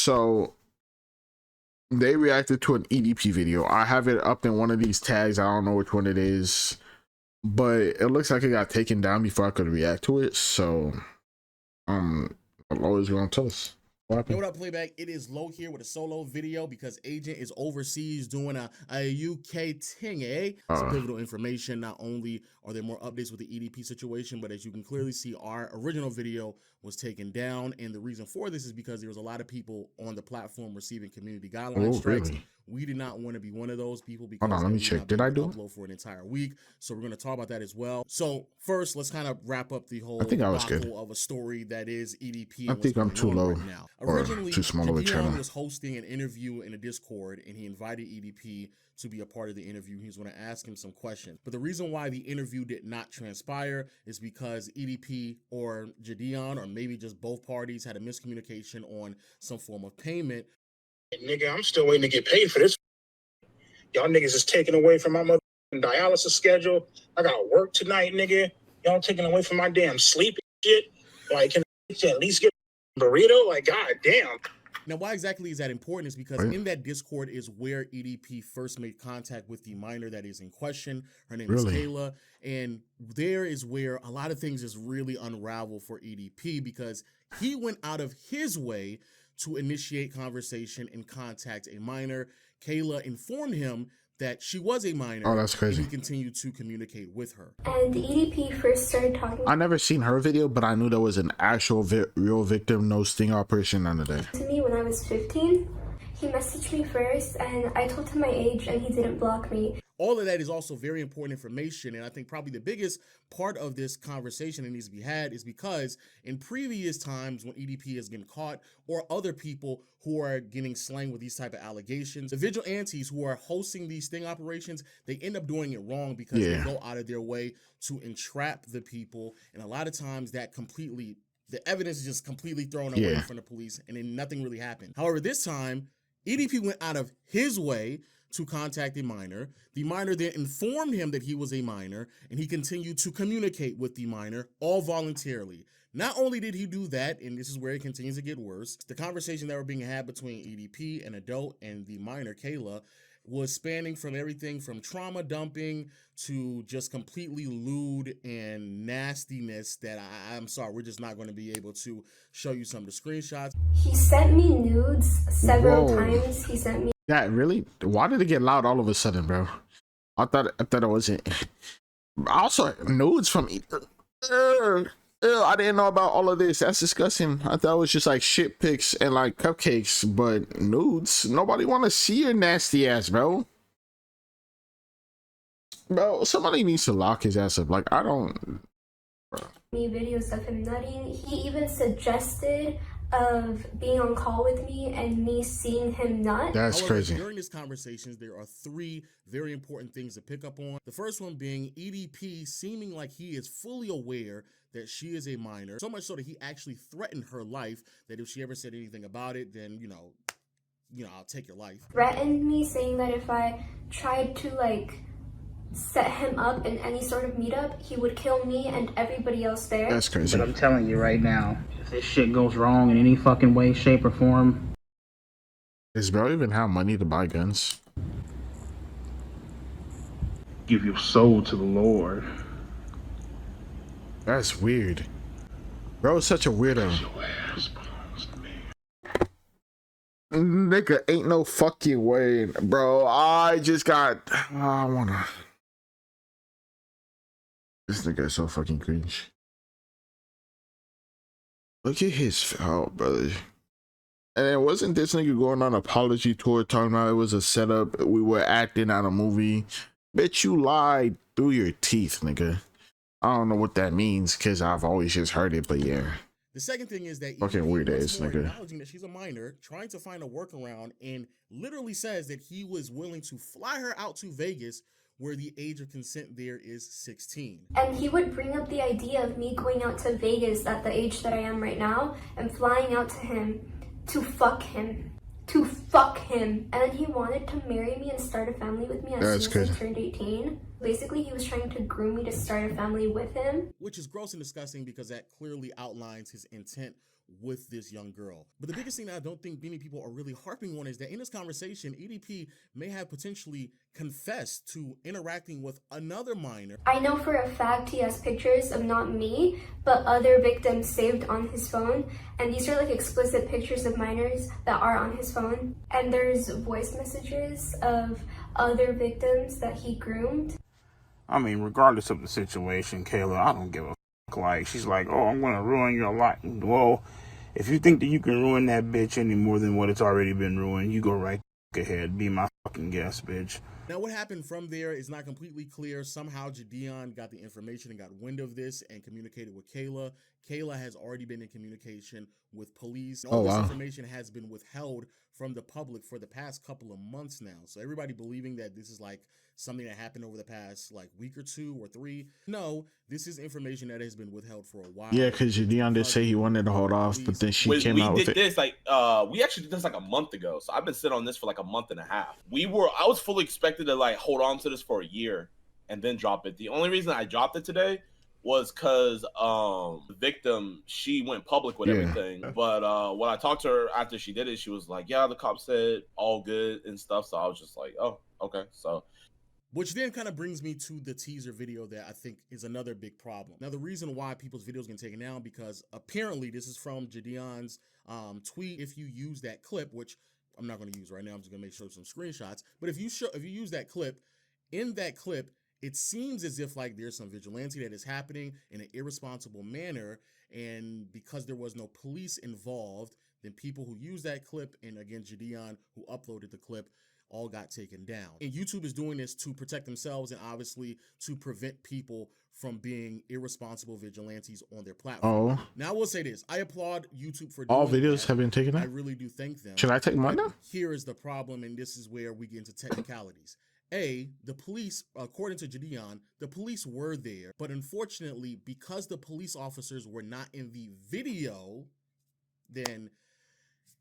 So they reacted to an EDP video. I have it up in one of these tags. I don't know which one it is, but it looks like it got taken down before I could react to it. So I'm always gonna tell us what happened. Hey, what up, Playback? It is Low here with a solo video because Agent is overseas doing a UK thing, eh? Some pivotal information. Not only are there more updates with the EDP situation, but as you can clearly see, our original video was taken down. And the reason for this is because there was a lot of people on the platform receiving community guideline strikes. Really? We did not want to be one of those people because hold on, let me check. Did I do upload for an entire week? So we're going to talk about that as well. So first, let's kind of wrap up the whole debacle of a story that is EDP. I think I'm too low right now. or Originally, too small of a channel. was hosting an interview in a Discord, and he invited EDP to be a part of the interview. He was going to ask him some questions. But the reason why the interview did not transpire is because EDP or Jadeon, or maybe just both parties, had a miscommunication on some form of payment. Nigga, I'm still waiting to get paid for this. Y'all niggas is taking away from my mother dialysis schedule. I got work tonight, nigga. Y'all taking away from my damn sleep and shit. Like, can I at least get a burrito? Like, god damn. Now, why exactly is that important is because in that Discord is where EDP first made contact with the minor that is in question. Her name is Kayla. And there is where a lot of things just really unravel for EDP because he went out of his way to initiate conversation and contact a minor. Kayla informed him that she was a minor. Oh, that's crazy. And he continued to communicate with her. And the EDP first started talking. I never seen her video, but I knew there was an actual real victim, no sting operation, none of that. To me when I was 15, he messaged me first, and I told him my age, and he didn't block me. All of that is also very important information, and I think probably the biggest part of this conversation that needs to be had is because in previous times when EDP has been caught or other people who are getting slang with these type of allegations, the vigilantes who are hosting these sting operations, they end up doing it wrong because they go out of their way to entrap the people, and a lot of times that the evidence is just completely thrown away from the police, and then nothing really happened. However, this time, EDP went out of his way to contact the minor. The minor then informed him that he was a minor, and he continued to communicate with the minor, all voluntarily. Not only did he do that, and this is where it continues to get worse, the conversation that were being had between EDP, an adult, and the minor, Kayla, was spanning from everything from trauma dumping to just completely lewd and nastiness that I'm sorry, we're just not going to be able to show you some of the screenshots. He sent me nudes several times. He sent me. Yeah, really? Why did it get loud all of a sudden, bro? I thought it wasn't. Also, nudes from I didn't know about all of this. That's disgusting. I thought it was just like shit pics and like cupcakes, but nudes. Nobody want to see your nasty ass, bro. Bro, somebody needs to lock his ass up. Like, I don't. Bro. Me videos of him nutting. He even suggested of being on call with me and me seeing him nut. That's crazy. During these conversations, there are three very important things to pick up on. The first one being EDP seeming like he is fully aware that she is a minor, so much so that he actually threatened her life, that if she ever said anything about it, then, you know, I'll take your life. Threatened me, saying that if I tried to, like, set him up in any sort of meetup, he would kill me and everybody else there. That's crazy. But I'm telling you right now, if this shit goes wrong in any fucking way, shape, or form. Does bro even have money to buy guns? Give your soul to the Lord. That's weird. Bro is such a weirdo. Your ass belongs to me. Nigga, ain't no fucking way. Bro, I just got... I wanna... This nigga is so fucking cringe. Look at his... Oh, brother. And wasn't this nigga going on an apology tour talking about it was a setup? We were acting out a movie. Bet you lied through your teeth, nigga. I don't know what that means because I've always just heard it, but yeah. The second thing is that fucking weird ass nigga acknowledging that she's a minor, trying to find a workaround, and literally says that he was willing to fly her out to Vegas, where the age of consent there is 16. And he would bring up the idea of me going out to Vegas at the age that I am right now and flying out to him to fuck him. To fuck him. And then he wanted to marry me and start a family with me as soon as I turned 18. Basically, he was trying to groom me to start a family with him. Which is gross and disgusting because that clearly outlines his intent with this young girl. But the biggest thing that I don't think many people are really harping on is that in this conversation, EDP may have potentially confessed to interacting with another minor. I know for a fact he has pictures of not me, but other victims saved on his phone. And these are like explicit pictures of minors that are on his phone. And there's voice messages of other victims that he groomed. I mean, regardless of the situation, Kayla, I don't give a fuck. Like, she's like, oh, I'm gonna ruin your life. Well, if you think that you can ruin that bitch any more than what it's already been ruined, you go right ahead. Be my fucking guest, bitch. Now, what happened from there is not completely clear. Somehow, Jadion got the information and got wind of this and communicated with Kayla. Kayla has already been in communication with police. All this information has been withheld from the public for the past couple of months now. So everybody believing that this is like something that happened over the past like week or 2 or 3. No, this is information that has been withheld for a while. Yeah, because Jadion did say he wanted to hold off, but then she came out with it. We actually did this like a month ago. So I've been sitting on this for like a month and a half. I was fully expected to like hold on to this for a year and then drop it. The only reason I dropped it today was because the victim, she went public with everything. But when I talked to her after she did it, she was like, yeah, the cop said all good and stuff. So I was just like, oh, okay. So which then kind of brings me to the teaser video that I think is another big problem. Now, the reason why people's videos get taken down, because apparently this is from Jadion's tweet. If you use that clip, which I'm not going to use right now, I'm just going to make sure some screenshots. But if you use that clip, in that clip, it seems as if like there's some vigilante that is happening in an irresponsible manner. And because there was no police involved, then people who use that clip, and again, Jadion, who uploaded the clip, all got taken down. And YouTube is doing this to protect themselves and obviously to prevent people from being irresponsible vigilantes on their platform. Now, I will say this. I applaud YouTube for doing all videos have been taken down. I really do thank them. Should I take mine down? Here is the problem, and this is where we get into technicalities. The police, according to Jadion, the police were there, but unfortunately, because the police officers were not in the video, then,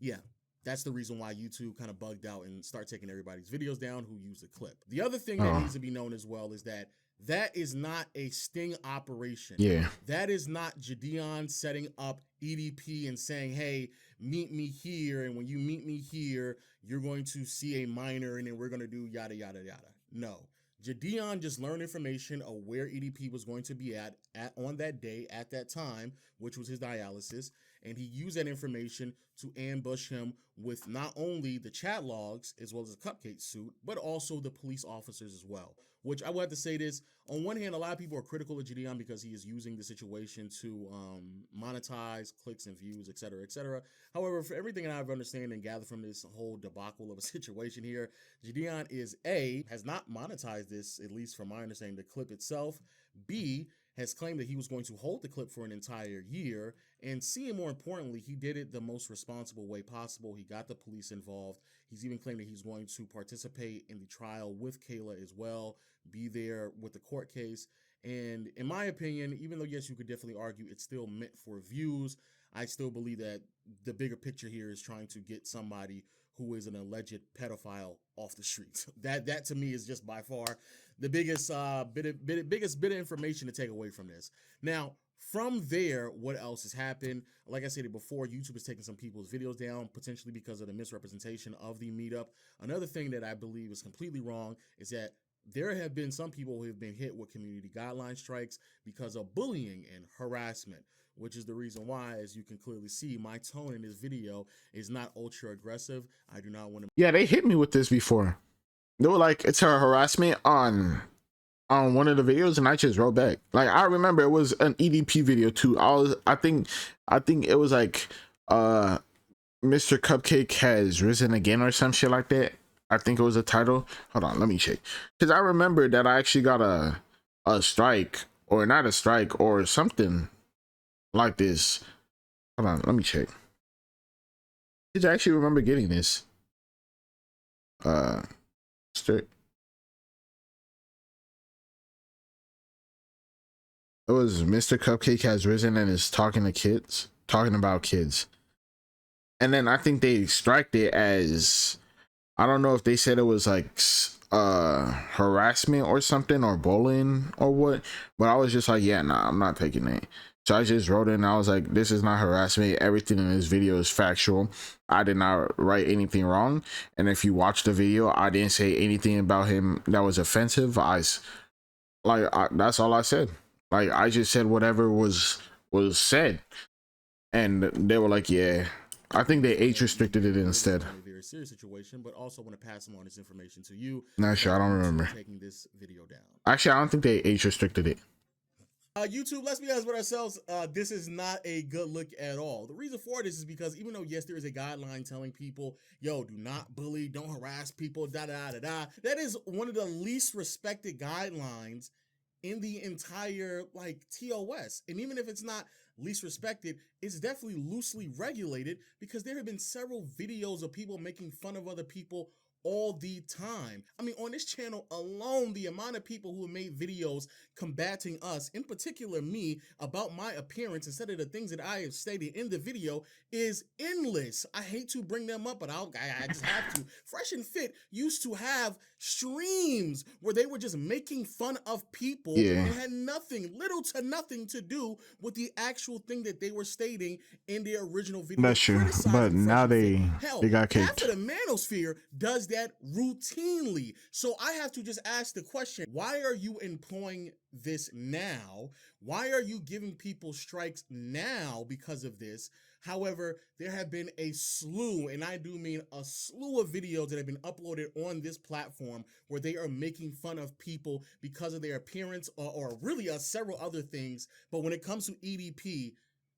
yeah, that's the reason why YouTube kind of bugged out and start taking everybody's videos down who use the clip. The other thing that needs to be known as well is that that is not a sting operation. Yeah. That is not Jadion setting up EDP and saying, hey, meet me here. And when you meet me here, you're going to see a minor and then we're going to do yada, yada, yada. No. Jadion just learned information of where EDP was going to be at on that day, at that time, which was his dialysis. And he used that information to ambush him with not only the chat logs as well as the Cupcake suit, but also the police officers as well. Which I will have to say this, on one hand, a lot of people are critical of Jadion because he is using the situation to monetize clicks and views, et cetera, et cetera. However, for everything that I've understand and gathered from this whole debacle of a situation here, Jadion has not monetized this, at least from my understanding, the clip itself. B, has claimed that he was going to hold the clip for an entire year, and C, and more importantly, he did it the most responsible way possible. He got the police involved. He's even claimed that he's going to participate in the trial with Kayla as well, be there with the court case. And in my opinion, even though, yes, you could definitely argue it's still meant for views, I still believe that the bigger picture here is trying to get somebody who is an alleged pedophile off the streets. That to me is just by far the biggest biggest bit of information to take away from this. Now, from there, what else has happened? Like I said before, YouTube is taking some people's videos down, potentially because of the misrepresentation of the meetup. Another thing that I believe is completely wrong is that there have been some people who have been hit with community guideline strikes because of bullying and harassment, which is the reason why, as you can clearly see, my tone in this video is not ultra aggressive. I do not want to. Yeah, they hit me with this before. They were like, it's her harassment on one of the videos, and I just wrote back. Like, I remember it was an EDP video too. I think it was like Mr. Cupcake has risen again or some shit like that. I think it was a title. Hold on, let me check. Because I remember that I actually got a strike, or not a strike, or something like this. Hold on, let me check. Did I actually remember getting this? Straight. It was Mr. Cupcake has risen and is talking about kids. And then I think they striked it as, I don't know if they said it was like harassment or something, or bullying or what, but I was just like, yeah, nah, I'm not taking it. So I just wrote in, I was like, this is not harassment. Everything in this video is factual. I did not write anything wrong. And if you watch the video, I didn't say anything about him that was offensive. That's all I said. Like, I just said whatever was said. And they were like, yeah. I think they age restricted it instead. A very serious situation, but also want to pass on this information to you. Not sure, I don't remember. Taking this video down. Actually, I don't think they age restricted it. YouTube, let's be honest with ourselves. This is not a good look at all. The reason for this is because even though, yes, there is a guideline telling people, yo, do not bully, don't harass people, da-da-da-da, that is one of the least respected guidelines in the entire, like, TOS. And even if it's not least respected, it's definitely loosely regulated because there have been several videos of people making fun of other people all the time. I mean, on this channel alone, the amount of people who have made videos combating us, in particular me, about my appearance instead of the things that I have stated in the video is endless. I hate to bring them up, but I just have to. Fresh and Fit used to have streams where they were just making fun of people and had little to nothing to do with the actual thing that they were stating in their original video. That's true, but now they got kicked. Half of the manosphere does that routinely. So I have to just ask the question, why are you employing this now? Why are you giving people strikes now because of this? However, there have been a slew, and I do mean a slew of videos that have been uploaded on this platform where they are making fun of people because of their appearance or really several other things. But when it comes to EDP,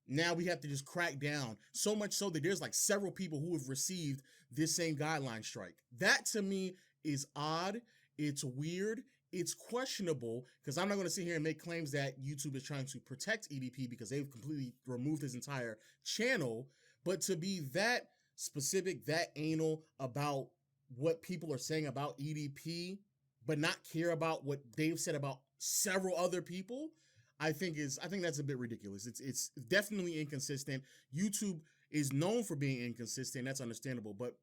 now we have to just crack down, so much so that there's like several people who have received this same guideline strike. That to me is odd. It's weird. It's questionable because I'm not going to sit here and make claims that YouTube is trying to protect EDP because they've completely removed his entire channel. But to be that specific, that anal about what people are saying about EDP, but not care about what they've said about several other people, I think that's a bit ridiculous. It's definitely inconsistent. YouTube is known for being inconsistent. That's understandable, but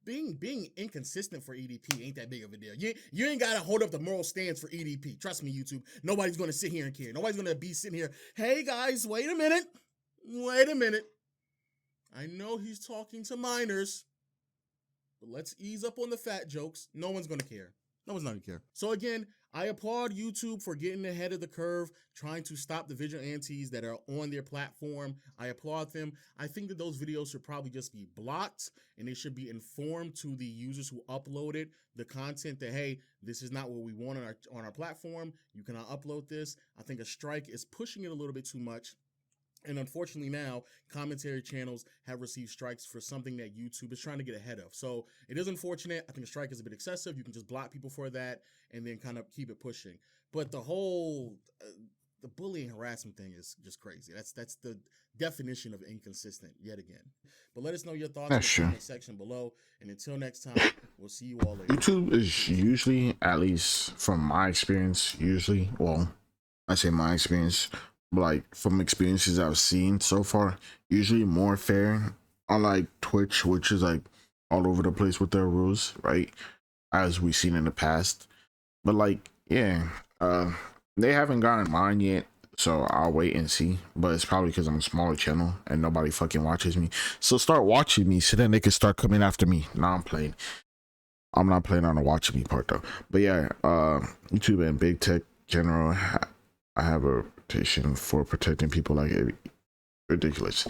being inconsistent for EDP ain't that big of a deal. You ain't gotta hold up the moral stance for EDP. Trust me, YouTube. Nobody's gonna sit here and care. Nobody's gonna be sitting here, hey guys, wait a minute. I know he's talking to minors, but let's ease up on the fat jokes. No one's gonna care. No one's not gonna care. So again, I applaud YouTube for getting ahead of the curve, trying to stop the vigilantes that are on their platform. I applaud them. I think that those videos should probably just be blocked, and they should be informed to the users who uploaded the content that, hey, this is not what we want on our platform. You cannot upload this. I think a strike is pushing it a little bit too much. And unfortunately now, commentary channels have received strikes for something that YouTube is trying to get ahead of. So it is unfortunate. I think a strike is a bit excessive. You can just block people for that and then kind of keep it pushing. But the whole the bullying harassment thing is just crazy. That's the definition of inconsistent yet again. But let us know your thoughts in the comment section below. And until next time, we'll see you all later. YouTube is usually, at least from my experience, I say my experience, like from experiences I've seen so far, usually more fair, unlike Twitch, which is like all over the place with their rules, right, as we've seen in the past. But like, yeah, they haven't gotten mine yet, so I'll wait and see. But it's probably because I'm a smaller channel and nobody fucking watches me. So start watching me so then they can start coming after me. Nah, I'm not playing on the watching me part though. But yeah, YouTube and big tech general, I have a reputation for protecting people like ridiculous,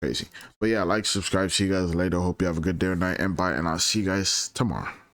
crazy. But yeah, like, subscribe, see you guys later. Hope you have a good day or night, and bye, and I'll see you guys tomorrow.